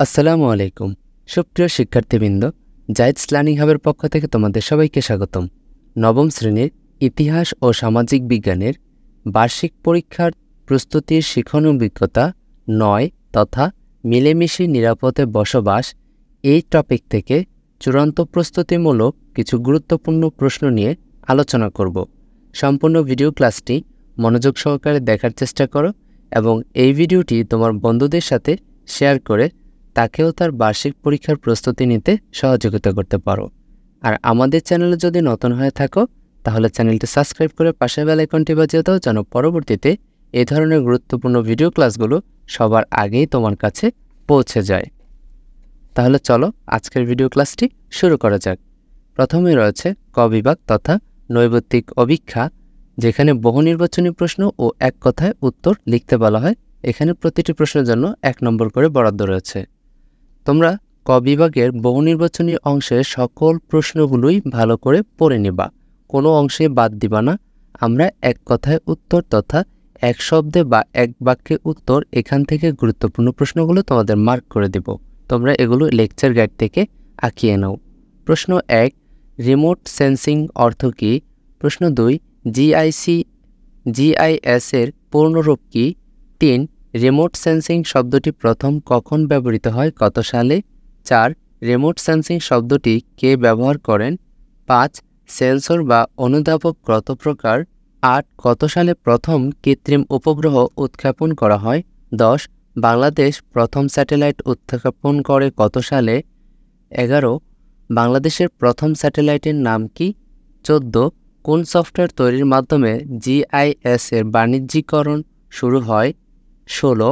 আসসালামু আলাইকুম। সুপ্রিয় শিক্ষার্থীবৃন্দ, জায়েদস লার্নিং হাবের পক্ষ থেকে তোমাদের সবাইকে স্বাগতম। নবম শ্রেণীর ইতিহাস ও সামাজিক বিজ্ঞানের বার্ষিক পরীক্ষার প্রস্তুতির শিখন অভিজ্ঞতা ৯ তথা মিলেমিশে নিরাপদে বসবাস এই টপিক থেকে চূড়ান্ত প্রস্তুতিমূলক কিছু গুরুত্বপূর্ণ প্রশ্ন নিয়ে আলোচনা করব। সম্পূর্ণ ভিডিও ক্লাসটি মনোযোগ সহকারে দেখার চেষ্টা করো এবং এই ভিডিওটি তোমার বন্ধুদের সাথে শেয়ার করে তাকেও তার বার্ষিক পরীক্ষার প্রস্তুতি নিতে সহযোগিতা করতে পারো। আর আমাদের চ্যানেলে যদি নতুন হয়ে থাকো তাহলে চ্যানেলটি সাবস্ক্রাইব করে পাশের বেল আইকনটি বাজিয়ে দাও যেন পরবর্তীতে এই ধরনের গুরুত্বপূর্ণ ভিডিও ক্লাসগুলো সবার আগেই তোমার কাছে পৌঁছে যায়। তাহলে চলো আজকের ভিডিও ক্লাসটি শুরু করা যাক। প্রথমে রয়েছে ক বিভাগ তথা নৈর্ব্যক্তিক অভিক্ষা, যেখানে বহু নির্বাচনী প্রশ্ন ও এক কথায় উত্তর লিখতে বলা হয়। এখানে প্রতিটি প্রশ্নের জন্য 1 নম্বর করে বরাদ্দ রয়েছে। তোমরা ক বিভাগের বহু নির্বাচনী অংশের সকল প্রশ্নগুলোই ভালো করে পড়ে নিবা, কোনো অংশে বাদ দিবা না। আমরা এক কথায় উত্তর তথা এক শব্দে বা এক বাক্যে উত্তর এখান থেকে গুরুত্বপূর্ণ প্রশ্নগুলো তোমাদের মার্ক করে দেব। তোমরা এগুলো লেকচার গাইড থেকে আঁকিয়ে নাও। প্রশ্ন 1, রিমোট সেন্সিং অর্থ কী? প্রশ্ন 2, জিআইএস এর পূর্ণরূপ কী? 3, রিমোট সেন্সিং শব্দটি প্রথম কখন ব্যবহৃত হয়, কত সালে? 4, রিমোট সেন্সিং শব্দটি কে ব্যবহার করেন? 5, সেন্সর বা অনুধাবক কত প্রকার? 8, কত সালে প্রথম কৃত্রিম উপগ্রহ উৎক্ষেপণ করা হয়? 10, বাংলাদেশ প্রথম স্যাটেলাইট উৎক্ষেপণ করে কত সালে? 11, বাংলাদেশের প্রথম স্যাটেলাইটের নাম কি? 14, কোন সফটওয়্যার তৈরির মাধ্যমে জিআইএস এর বাণিজ্যিকরণ শুরু হয়? 16,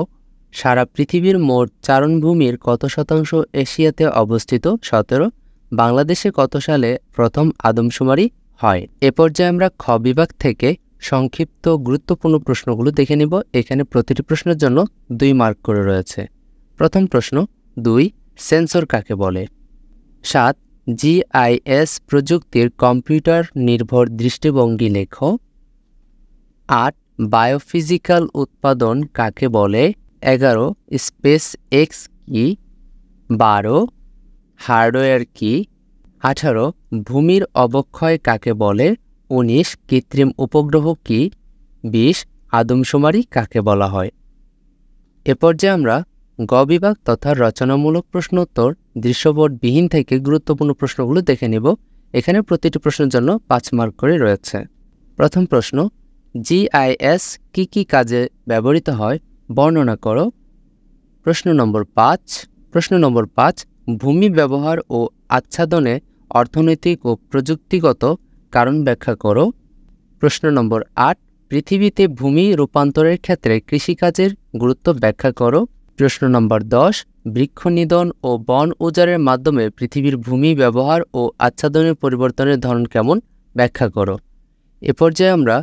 সারা পৃথিবীর মোট চারণভূমির কত শতাংশ এশিয়াতে অবস্থিত? 17, বাংলাদেশে কত সালে প্রথম আদমশুমারি হয়? এ পর্যায়ে আমরা খ বিভাগ থেকে সংক্ষিপ্ত গুরুত্বপূর্ণ প্রশ্নগুলো দেখে নিব। এখানে প্রতিটি প্রশ্নের জন্য 2 মার্ক করে রয়েছে। প্রথম প্রশ্ন 2, সেন্সর কাকে বলে? 7, জিআইএস প্রযুক্তির কম্পিউটার নির্ভর দৃষ্টিভঙ্গি লেখো। 8, বায়োফিজিক্যাল উৎপাদন কাকে বলে? 11, স্পেস এক্স কি? 12, হার্ডওয়্যার কি? 18, ভূমির অবক্ষয় কাকে বলে? 19, কৃত্রিম উপগ্রহ কি? 20, আদমশুমারি কাকে বলা হয়? এ পর্যায়ে আমরা গ বিভাগ তথা রচনামূলক প্রশ্নোত্তর দৃশ্যপটবিহীন থেকে গুরুত্বপূর্ণ প্রশ্নগুলো দেখে নিব। এখানে প্রতিটি প্রশ্নের জন্য 5 মার্ক করে রয়েছে। প্রথম প্রশ্ন, জিআইএস কি কি কাজে ব্যবহৃত হয় বর্ণনা করো। প্রশ্ন নম্বর 5, ভূমি ব্যবহার ও আচ্ছাদনে অর্থনৈতিক ও প্রযুক্তিগত কারণ ব্যাখ্যা করো। প্রশ্ন নম্বর 8, পৃথিবীতে ভূমি রূপান্তরের ক্ষেত্রে কৃষিকাজের গুরুত্ব ব্যাখ্যা করো। প্রশ্ন নম্বর 10, বৃক্ষ নিধন ও বন উজাড়ের মাধ্যমে পৃথিবীর ভূমি ব্যবহার ও আচ্ছাদনের পরিবর্তনের ধরন কেমন ব্যাখ্যা করো। এ পর্যায়ে আমরা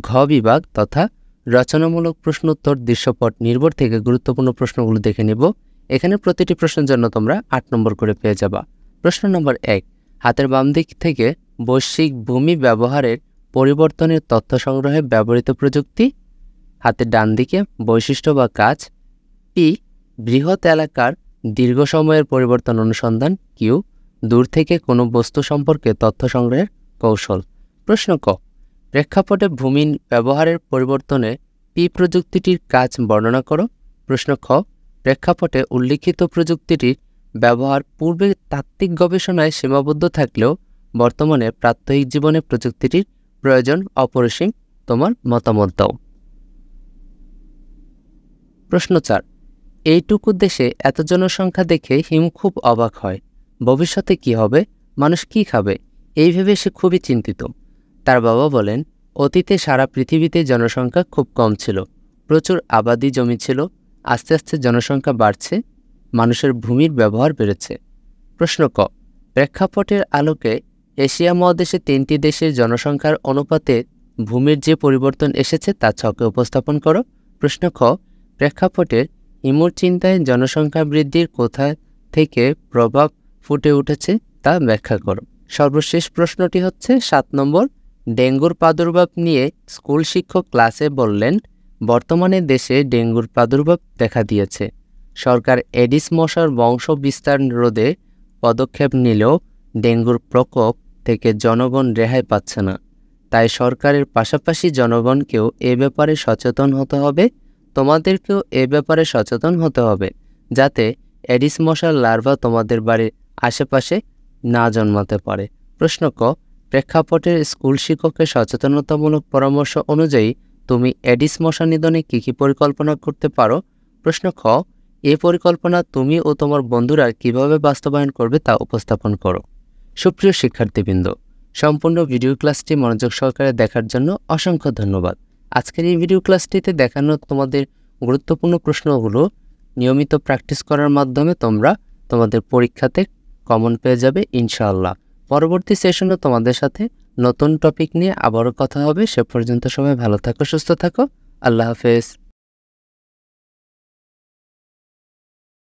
ঘ বিভাগ তথা রচনামূলক প্রশ্নোত্তর দৃশ্যপট নির্ভর থেকে গুরুত্বপূর্ণ প্রশ্নগুলো দেখে নেব। এখানে প্রতিটি প্রশ্নের জন্য তোমরা 8 নম্বর করে পেয়ে যাবা। প্রশ্ন নম্বর 1, হাতের বাম দিক থেকে বৈশ্বিক ভূমি ব্যবহারের পরিবর্তনের তথ্য সংগ্রহে ব্যবহৃত প্রযুক্তি। হাতের ডান দিকে বৈশিষ্ট্য বা কাজ। পি, বৃহৎ এলাকার দীর্ঘ সময়ের পরিবর্তন অনুসন্ধান। কিউ, দূর থেকে কোনো বস্তু সম্পর্কে তথ্য সংগ্রহের কৌশল। প্রশ্ন ক, প্রেক্ষাপটে ভূমি ব্যবহারের পরিবর্তনে পি প্রযুক্তিটির কাজ বর্ণনা করো। প্রশ্ন খ, প্রেক্ষাপটে উল্লিখিত প্রযুক্তিটির ব্যবহার পূর্বে তাত্ত্বিক গবেষণায় সীমাবদ্ধ থাকলেও বর্তমানে প্রাত্যহিক জীবনে প্রযুক্তিটির প্রয়োজন অপরিসীম। তোমার মতামত দাও। প্রশ্ন 4, এইটুকু দেশে এত জনসংখ্যা দেখে হিমু খুব অবাক হয়। ভবিষ্যতে কি হবে? মানুষ কি খাবে? এই ভেবে সে খুবই চিন্তিত। তার বাবা বলেন, অতীতে সারা পৃথিবীতে জনসংখ্যা খুব কম ছিল, প্রচুর আবাদি জমি ছিল। আস্তে আস্তে জনসংখ্যা বাড়ছে, মানুষের ভূমির ব্যবহার বেড়েছে। প্রশ্ন ক, প্রেক্ষাপটের আলোকে এশিয়া মহাদেশে 3টি দেশের জনসংখ্যার অনুপাতে ভূমির যে পরিবর্তন এসেছে তা ছকে উপস্থাপন করো। প্রশ্ন খ, প্রেক্ষাপটের হিমুর চিন্তায় জনসংখ্যা বৃদ্ধির কোথা থেকে প্রভাব ফুটে উঠেছে তা ব্যাখ্যা করো। সর্বশেষ প্রশ্নটি হচ্ছে 7 নম্বর, ডেঙ্গুর প্রাদুর্ভাব নিয়ে স্কুল শিক্ষক ক্লাসে বললেন, বর্তমানে দেশে ডেঙ্গুর প্রাদুর্ভাব দেখা দিয়েছে। সরকার এডিস মশার বংশ বিস্তার রোধে পদক্ষেপ নিলেও ডেঙ্গুর প্রকোপ থেকে জনগণ রেহাই পাচ্ছে না। তাই সরকারের পাশাপাশি জনগণকেও এ ব্যাপারে সচেতন হতে হবে। তোমাদেরকেও এ ব্যাপারে সচেতন হতে হবে, যাতে এডিস মশার লার্ভা তোমাদের বাড়ির আশেপাশে না জন্মাতে পারে। প্রশ্ন ক, প্রেক্ষাপটের স্কুল শিক্ষকের সচেতনতামূলক পরামর্শ অনুযায়ী তুমি এডিস মশা নিধনে কী কী পরিকল্পনা করতে পারো? প্রশ্ন খ, এই পরিকল্পনা তুমি ও তোমার বন্ধুরা কিভাবে বাস্তবায়ন করবে তা উপস্থাপন করো। সুপ্রিয় শিক্ষার্থীবৃন্দ, সম্পূর্ণ ভিডিও ক্লাসটি মনোযোগ সহকারে দেখার জন্য অসংখ্য ধন্যবাদ। আজকের এই ভিডিও ক্লাসটিতে দেখানো তোমাদের গুরুত্বপূর্ণ প্রশ্নগুলো নিয়মিত প্র্যাকটিস করার মাধ্যমে তোমরা তোমাদের পরীক্ষাতে কমন পেয়ে যাবে ইনশাআল্লাহ। পরবর্তী সেশনে তোমাদের সাথে নতুন টপিক নিয়ে আবারও কথা হবে। সে পর্যন্ত সবাই ভালো থাকো, সুস্থ থাকো। আল্লাহ হাফেজ।